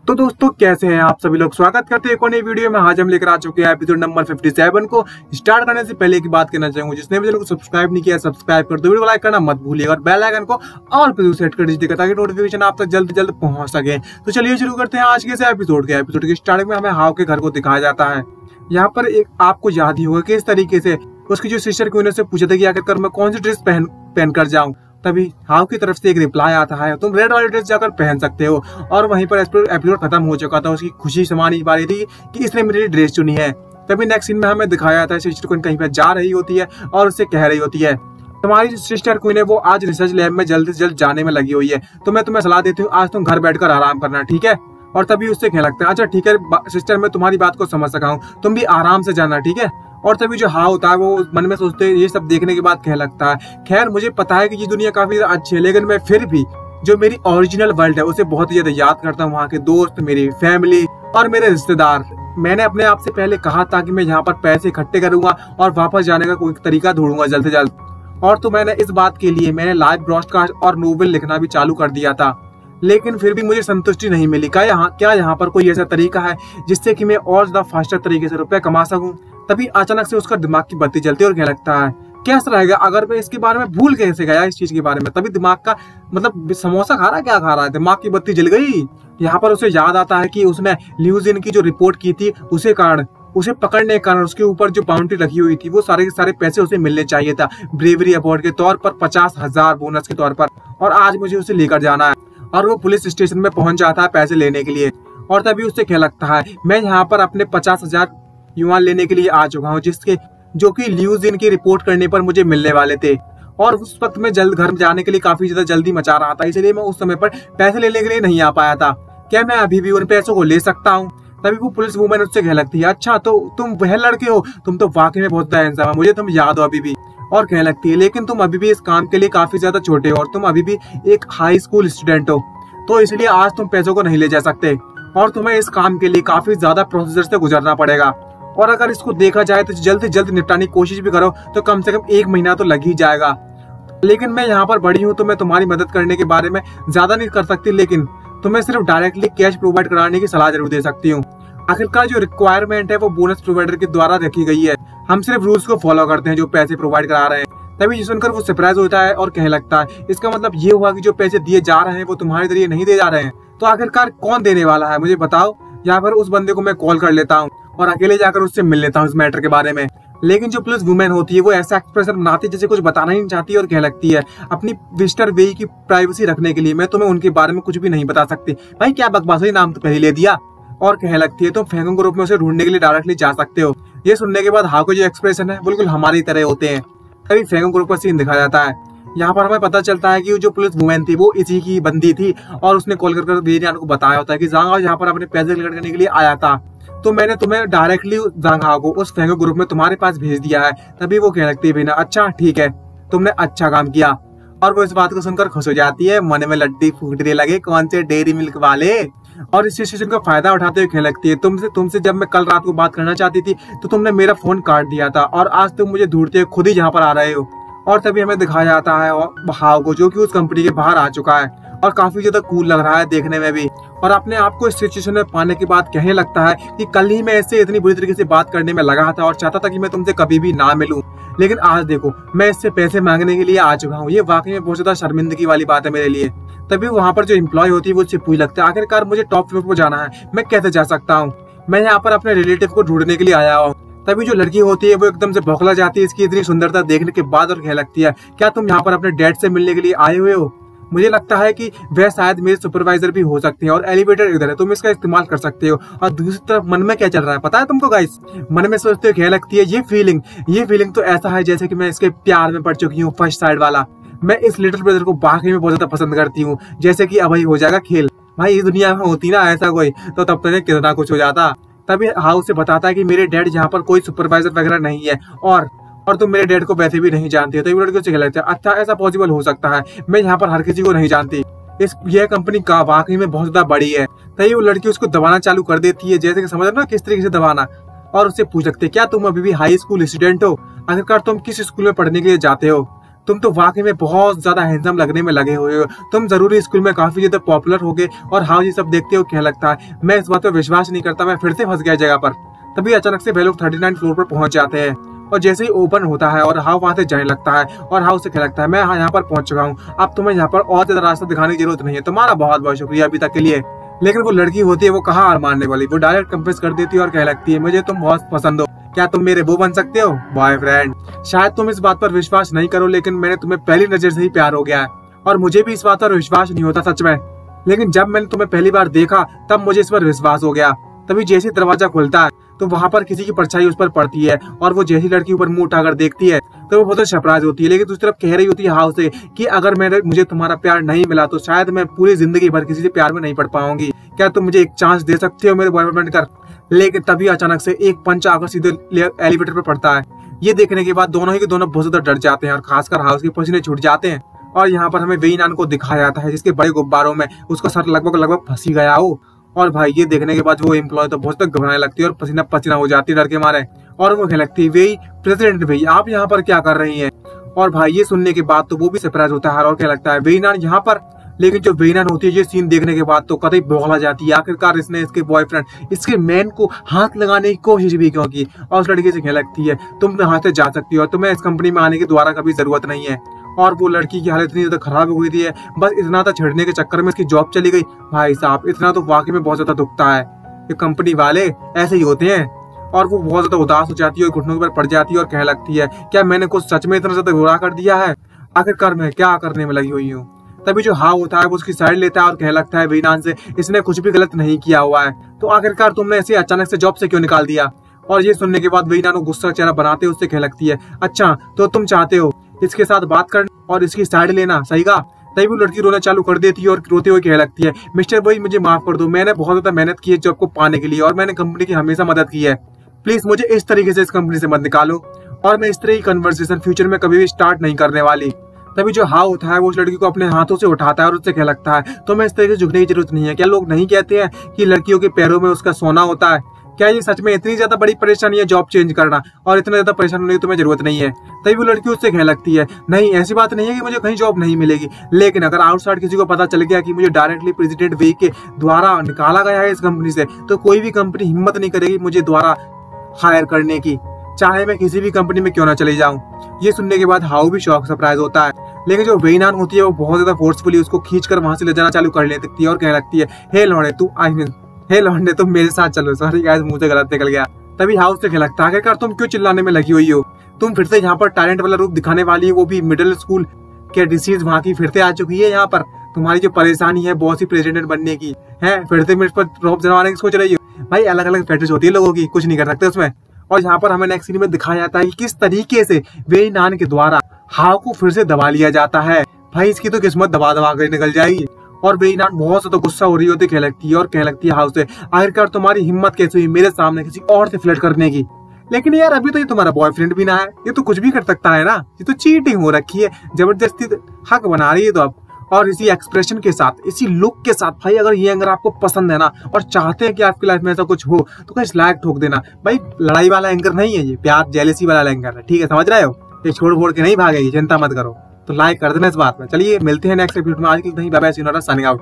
तो दोस्तों कैसे हैं आप सभी लोग। स्वागत करते हैं एक और नई वीडियो में। आज हम लेकर आ चुके हैं एपिसोड नंबर 57 को। स्टार्ट करने से पहले की बात करना चाहूंगा, जिसने भी चैनल को सब्सक्राइब नहीं किया सब्सक्राइब कर दो, वीडियो को लाइक करना मत भूलिएगा और बेल आइकन को ऑल पे सेट कर दीजिएगा ताकि नोटिफिकेशन आप तक जल्द से जल्द पहुंच सके। तो चलिए शुरू करते हैं आज के एपिसोड के स्टार्टिंग में हमें हाव के घर को दिखाया जाता है। यहाँ पर एक आपको याद ही होगा कि इस तरीके से उसकी जो सिस्टर क्वीन से पूछा था कि आखिरकार मैं कौन सी ड्रेस पहन कर जाऊं, तभी हाव की तरफ से एक रिप्लाई आता है, तुम रेड वाली ड्रेस जाकर पहन सकते हो। और वहीं पर एपिसोड खत्म हो चुका था। उसकी खुशी समानी पा रही थी कि इसने मेरी ड्रेस चुनी है। तभी नेक्स्ट सीन में हमें दिखाया जाता है सिस्टर क्वीन कहीं पर जा रही होती है और उससे कह रही होती है, तुम्हारी सिस्टर क्वीन है वो आज रिसर्च लैब में जल्द से जल्द जाने में लगी हुई है, तो मैं तुम्हें सलाह देती हूँ आज तुम घर बैठकर आराम करना, ठीक है। और तभी उससे कहने लगता है, अच्छा ठीक है सिस्टर, मैं तुम्हारी बात को समझ सका हूँ, तुम भी आराम से जाना, ठीक है। और तभी जो हाव होता है वो मन में सोचते ये सब देखने के बाद कहने लगता है, खैर मुझे पता है कि ये दुनिया काफी अच्छी है, लेकिन मैं फिर भी जो मेरी ओरिजिनल वर्ल्ड है उसे बहुत ही ज्यादा याद करता हूँ। वहाँ के दोस्त, मेरी फैमिली और मेरे रिश्तेदार। मैंने अपने आप से पहले कहा था कि मैं यहाँ पर पैसे इकट्ठे करूंगा और वापस जाने का कोई तरीका ढूंढूंगा जल्द से जल्द। और तो मैंने इस बात के लिए मैंने लाइव ब्रॉडकास्ट और नोवेल लिखना भी चालू कर दिया था, लेकिन फिर भी मुझे संतुष्टि नहीं मिली। क्या यहाँ पर कोई ऐसा तरीका है जिससे कि मैं और ज्यादा फास्टर तरीके से रुपए कमा सकूं। तभी अचानक से उसका दिमाग की बत्ती जलती है और कहने लगता है, कैसा रहेगा अगर मैं इसके बारे में भूल कैसे गया इस चीज के बारे में। तभी दिमाग का मतलब समोसा खा रहा है, क्या खा रहा है, दिमाग की बत्ती जल गई। यहाँ पर उसे याद आता है कि उसने ल्यूजिन की जो रिपोर्ट की थी उसे पकड़ने के कारण उसके ऊपर जो बाउंड्री रखी हुई थी वो सारे के सारे पैसे उसे मिलने चाहिए था ब्रेवरी अवार्ड के तौर पर, 50,000 बोनस के तौर पर। और आज मुझे उसे लेकर जाना है। और वो पुलिस स्टेशन में पहुंच जाता है पैसे लेने के लिए। और तभी उससे क्या लगता है, मैं यहाँ पर अपने 50,000 युवा लेने के लिए आ चुका हूँ, जो कि ल्यूजिन की रिपोर्ट करने पर मुझे मिलने वाले थे। और उस वक्त मैं जल्द घर जाने के लिए काफी ज्यादा जल्दी मचा रहा था, इसलिए मैं उस समय पर पैसे लेने के लिए नहीं आ पाया था। क्या मैं अभी भी उन पैसों को ले सकता हूँ? तभी वो पुलिस वुमेन उससे कह लगती है, अच्छा तो तुम वह लड़के हो, तुम तो वाकई में बहुत हैंडसम है, मुझे तुम याद हो अभी भी। और कहने लगती है, लेकिन तुम अभी भी इस काम के लिए काफी ज्यादा छोटे हो और तुम अभी भी एक हाई स्कूल स्टूडेंट हो, तो इसलिए आज तुम पैसों को नहीं ले जा सकते और तुम्हें इस काम के लिए काफी ज्यादा प्रोसीजर से गुजरना पड़ेगा। और अगर इसको देखा जाए तो जल्द से जल्द निपटाने की कोशिश भी करो तो कम से कम 1 महीना तो लग ही जाएगा। लेकिन मैं यहाँ पर बड़ी हूँ तो मैं तुम्हारी मदद करने के बारे में ज्यादा नहीं कर सकती, लेकिन तुम्हें सिर्फ डायरेक्टली कैश प्रोवाइड कराने की सलाह जरूर दे सकती हूँ। आखिरकार जो रिक्वायरमेंट है वो बोनस प्रोवाइडर के द्वारा रखी गई है, हम सिर्फ रूल्स को फॉलो करते हैं जो पैसे प्रोवाइड करा रहे हैं। तभी सुनकर वो सरप्राइज होता है और कहने लगता है, इसका मतलब ये हुआ कि जो पैसे दिए जा रहे हैं वो तुम्हारे जरिए नहीं दे जा रहे हैं, तो आखिरकार कौन देने वाला है मुझे बताओ। यहाँ पर उस बंदे को मैं कॉल कर लेता हूँ और अकेले जाकर उससे मिल लेता हूँ इस मैटर के बारे में। लेकिन जो पुलिस वुमेन होती है वो ऐसा एक्सप्रेशन बनाती है जैसे कुछ बताना ही नहीं चाहती और कहने लगती है, अपनी विजिटर वे की प्राइवेसी रखने के लिए मैं तुम्हें उनके बारे में कुछ भी नहीं बता सकती। भाई क्या बकवास है, नाम तो पहले ले दिया। और कहने लगती है, तुम फेंगोंग ग्रुप में उसे ढूंढने के लिए डायरेक्टली जा सकते हो। ये सुनने के बाद हाव के जो एक्सप्रेशन है बिल्कुल हमारी तरह होते हैं। तभी फेंगोंग ग्रुप का सीन दिखाया जाता है। यहाँ पर हमें पता चलता है कि जो पुलिस वुमेन थी वो इसी की बंदी थी और उसने कॉल कर वेरियान को बताया होता है कि जांग हाव यहाँ पर अपने पैसे कलेक्ट करने के लिए आया था, तो मैंने तुम्हें डायरेक्टली जांग हाव को उस फेंगोंग ग्रुप में तुम्हारे पास भेज दिया है। तभी वो कहने लगती है, बिना अच्छा ठीक है, तुमने अच्छा काम किया। और वो इस बात को सुनकर खुश हो जाती है, मन में लड्डी फूटने लगे कौन से डेयरी मिल्क वाले। और इस सिचुएशन का फायदा उठाते हुए कहने लगती है, तुमसे जब मैं कल रात को बात करना चाहती थी तो तुमने मेरा फोन काट दिया था और आज तुम मुझे ढूंढते हुए खुद ही यहाँ पर आ रहे हो। और तभी हमें दिखाया जाता है हाव को, जो कि उस कंपनी के बाहर आ चुका है और काफी ज्यादा कूल लग रहा है देखने में भी। और अपने आप को इस सिचुएशन में पाने के बाद कहने लगता है कि कल ही मैं इससे इतनी बुरी तरीके से बात करने में लगा था और चाहता था कि मैं तुमसे कभी भी ना मिलूं, लेकिन आज देखो मैं इससे पैसे मांगने के लिए आ चुका हूँ। ये वाकई में बहुत ज्यादा शर्मिंदगी वाली बात है मेरे लिए। तभी वहाँ पर जो एम्प्लॉय होती है वो उससे पूछ लगता है, आखिरकार मुझे टॉप फ्लोर पर जाना है, मैं कैसे जा सकता हूँ? मैं यहाँ पर अपने रिलेटिव को ढूंढने के लिए आया हूँ। तभी जो लड़की होती है वो एकदम से बौखला जाती है इसकी इतनी सुंदरता देखने के बाद और कहने लगती है, क्या तुम यहाँ पर अपने डैड से मिलने के लिए आए हुए हो? मुझे लगता है कि वह शायद मेरे सुपरवाइजर भी हो सकते हैं और एलिवेटर इधर है, तुम इसका इस्तेमाल कर सकते हो। और दूसरी तरफ मन में क्या चल रहा है पता है तुमको गाइस? मन में सोचते हुए कहने लगती है, ये फीलिंग तो ऐसा है जैसे कि मैं इसके प्यार में पड़ चुकी हूँ, फर्स्ट साइड वाला। मैं इस लिटिल ब्रदर को वाकई में बहुत ज्यादा पसंद करती हूँ, जैसे कि अब ही हो जाएगा खेल। भाई इस दुनिया में होती ना ऐसा कोई तो तब तक कितना कुछ हो जाता। तभी हाउ से बताता है कि मेरे डैड यहाँ पर कोई सुपरवाइजर वगैरह नहीं है और तुम मेरे डैड को वैसे भी नहीं जानती हो। तो लड़कियों से कहते हैं, अच्छा ऐसा पॉसिबल हो सकता है, मैं यहाँ पर हर किसी को नहीं जानती, यह कंपनी का वाकई में बहुत ज्यादा बड़ी है। तभी वो लड़की उसको दबाना चालू कर देती है, जैसे कि समझ ना किस तरीके से दबाना। और उससे पूछ सकते, क्या तुम अभी भी हाई स्कूल स्टूडेंट हो? आखिरकार तुम किस स्कूल में पढ़ने के लिए जाते हो? तुम तो वाकई में बहुत ज्यादा हैंडसम लगने में लगे हुए हो। तुम जरूरी स्कूल में काफी ज्यादा पॉपुलर हो गए और हाँ ये सब देखते हो क्या लगता है। मैं इस बात पर विश्वास नहीं करता, मैं फिर से फंस गया जगह पर। तभी अचानक से वे लोग 39 फ्लोर पर पहुंच जाते हैं और जैसे ही ओपन होता है और हाउ वहां से जाने लगता है और हाउ से कहने लगता है मैं यहाँ पर पहुंच चुका हूँ, अब तुम्हें यहाँ पर और ज्यादा रास्ता दिखाने की जरूरत नहीं है, तुम्हारा बहुत बहुत शुक्रिया अभी तक के लिए। लेकिन वो लड़की होती है वो कहाँ हार मानने वाली, वो डायरेक्ट कंफेस कर देती है और कहने लगती है मुझे तुम बहुत पसंद हो, क्या तुम मेरे वो बन सकते हो बॉयफ्रेंड। शायद तुम इस बात पर विश्वास नहीं करो लेकिन मैंने तुम्हें पहली नजर से ही प्यार हो गया है और मुझे भी इस बात पर विश्वास नहीं होता सच में, लेकिन जब मैंने तुम्हें पहली बार देखा तब मुझे इस पर विश्वास हो गया। तभी जैसे दरवाजा खुलता है तो वहां पर किसी की परछाई उस पर पड़ती है और वो जैसी लड़की ऊपर मुंह उठाकर देखती है तो वो बहुत सरप्राइज होती है, लेकिन दूसरी तरफ कह रही होती है हाउ से कि अगर मुझे तुम्हारा प्यार नहीं मिला तो शायद मैं पूरी जिंदगी भर किसी से प्यार में नहीं पड़ पाऊंगी, क्या तुम मुझे एक चांस दे सकते हो मेरे बॉयफ्रेंड कर। लेकिन तभी अचानक से एक पंच आकर सीधे एलिवेटर पर पड़ता है। ये देखने के बाद दोनों ही के दोनों बहुत ज्यादा डर जाते हैं और खासकर हाउस के पसीने छूट जाते हैं। और यहाँ पर हमें वेइनान को दिखाया जाता है जिसके बड़े गुब्बारों में उसका सर लगभग फंसी गया हो। और भाई ये देखने के बाद वो एम्प्लॉय तो बहुत तक घबराने लगती है और पसीना पसीना हो जाती है डर के मारे और वो कहने लगती है वे प्रेसिडेंट भाई आप यहाँ पर क्या कर रही हैं। और भाई ये सुनने के बाद तो वो भी सरप्राइज होता है और कहने लगता है वेइनान यहाँ पर। लेकिन जो वेइनान होती है ये सीन देखने के बाद तो कतई बौखला जाती है, आखिरकार इसने इसके बॉयफ्रेंड इसके मैन को हाथ लगाने की कोशिश भी क्यों की। और उस लड़की से कहने लगती है तुम यहाँ से जा सकती हो, तुम्हें इस कंपनी में आने की दोबारा कभी जरूरत नहीं है। और वो लड़की की हालत इतनी ज्यादा खराब हो गई थी बस इतना तो छेड़ने के चक्कर में इसकी जॉब चली गई। भाई साहब इतना तो वाकई में बहुत ज्यादा दुखता है, ये कंपनी वाले ऐसे ही होते हैं। और वो बहुत ज्यादा उदास हो जाती है और घुटनों पर पड़ जाती है और कहने लगती है क्या मैंने कुछ सच में इतना ज्यादा बुरा कर दिया है, आखिरकार मैं क्या करने में लगी हुई हूँ। तभी जो हाउ होता है वो उसकी साइड लेता है और कहने लगता है वेइनान से इसने कुछ भी गलत नहीं किया हुआ है, तो आखिरकार तुमने इसे अचानक से जॉब से क्यों निकाल दिया। और ये सुनने के बाद वेइनान को गुस्सा चेहरा बनाते उससे कहने लगती है अच्छा तो तुम चाहते हो इसके साथ बात करना और इसकी साइड लेना, सही कहा। तभी वो लड़की रोना चालू कर देती है और रोते हुए कहने लगती है मिस्टर भाई मुझे माफ कर दो, मैंने बहुत ज्यादा मेहनत की है जॉब को पाने के लिए और मैंने कंपनी की हमेशा मदद की है, प्लीज मुझे इस तरीके से इस कंपनी से मत निकालो और मैं इस तरह की कन्वर्सेशन फ्यूचर में कभी भी स्टार्ट नहीं करने वाली। तभी जो हाउ होता है वो उस लड़की को अपने हाथों से उठाता है और उससे कहने लगता है तो मैं इस तरीके से झुकने की जरूरत नहीं है, क्या लोग नहीं कहते हैं कि लड़कियों के पैरों में उसका सोना होता है, क्या ये सच में इतनी ज्यादा बड़ी परेशानी है जॉब चेंज करना और इतना ज्यादा परेशान होने की तुम्हें जरूरत नहीं है। तभी वो लड़की उससे कहने लगती है नहीं ऐसी बात नहीं है कि मुझे कहीं जॉब नहीं मिलेगी, लेकिन अगर आउटसाइड किसी को पता चल गया कि मुझे डायरेक्टली प्रेसिडेंट वे के द्वारा निकाला गया है इस कंपनी से तो कोई भी कंपनी हिम्मत नहीं करेगी मुझे द्वारा हायर करने की, चाहे मैं किसी भी कंपनी में क्यों ना चले जाऊं। ये सुनने के बाद हाउ भी शॉक सरप्राइज होता है, लेकिन जो वेइनान होती है वो बहुत ज्यादा फोर्सफुली उसको खींचकर वहां से ले जाना चालू कर लेती है और कहने लगती है हे लौंडे तुम मेरे साथ चलो, सॉरी गाइस मुंह से गलत निकल गया। तभी हाउस से कहने लगता है आखिरकार तुम क्यों चिल्लाने में लगी हुई हो, तुम फिर से यहाँ पर टैलेंट वाला रूप दिखाने वाली है, वो भी मिडिल स्कूल के डिसीज वहाँ की फिर से आ चुकी है यहाँ पर, तुम्हारी जो परेशानी है बॉस ही प्रेसिडेंट बनने की है फिर से मेरे पर रौब जमाने की सोच रही हो। भाई अलग अलग फैक्टर्स होती है लोगों की, कुछ नहीं कर सकते उसमें। और यहाँ पर हमें नेक्स्ट सीन में दिखाया जाता है कि किस तरीके से वेइनान के द्वारा हाउ को फिर से दबा लिया जाता है। भाई इसकी तो किस्मत दबा दबा कर निकल जाएगी और वेइनान बहुत ज्यादा गुस्सा हो रही होती कहने लगती है और कहने लगती है हाउ से आखिरकार तुम्हारी हिम्मत कैसे हुई मेरे सामने किसी और से फ्लर्ट करने की, लेकिन यार अभी तो ये तुम्हारा बॉयफ्रेंड भी ना है, ये तो कुछ भी कर सकता है ना, ये तो चीटिंग हो रखी है, जबरदस्ती हक बना रही है तो अब। और इसी एक्सप्रेशन के साथ इसी लुक के साथ भाई अगर आपको पसंद है ना और चाहते हैं कि आपकी लाइफ में ऐसा कुछ हो तो कहीं लाइक ठोक देना। भाई लड़ाई वाला एंकर नहीं है ये, प्यार जेलेसी वाला एंकर है, ठीक है समझ रहे हो, ये छोड़ फोड़ के नहीं भागेगी, चिंता मत करो। तो लाइक कर देना इस बात में। चलिए मिलते हैं नेक्स्ट एपिसोड में, आज के लिए नहीं, बाय बाय, साइनिंग आउट।